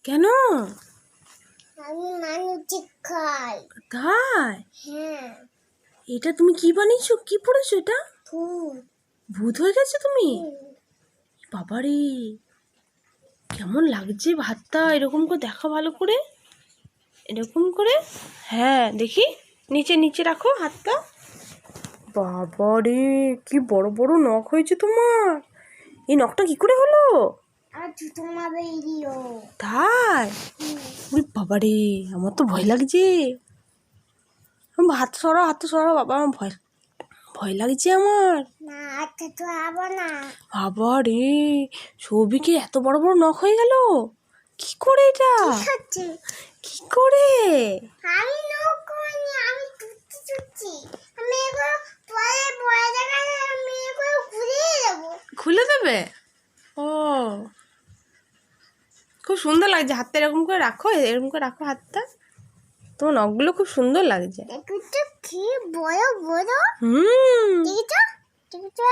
কেন? আমি মানুষ খাই। তাই? হ্যাঁ। এটা তুমি কি বানিয়েছো? কি পড়েছো এটা? ভূত। ভূত হয়ে গেছো তুমি? বাবারে, কেমন লাগছে ভাতটা? এরকম করে দেখো ভালো করে, এরকম করে। হ্যাঁ দেখি, নিচে নিচে রাখো হাতটা। বাবারে, কি বড় বড় নখ হয়েছে তোমার। এই নখটা কি করে হলো? আর জুতো মা বেরিও। তাই? ওরে বাবারে, আমার তো ভয় লাগছে। হাত সরাও, হাত সরাও বাবা, আমার ভয় ভয় লাগছে আমার। না আচ্ছা তো আবো না। বাবা রে, সৌভিকের এত বড় বড় নখ হয়ে গেল কি করে এটা? খাচ্ছি কি করে? আমি নখ করিনি, আমি চুচ্ছি। আমি এগুলো পরে পরে দেখালে আমি এগুলো ঘুরিয়ে দেবো। খুলে দেবে? ও, খুব সুন্দর লাগছে। হাতটা এরকম করে রাখো, এরকম করে রাখো হাতটা। তোমার নখগুলো খুব সুন্দর লাগছে। দেখো তো কি বড় বড়। হুম। দেখেছো দেখেছো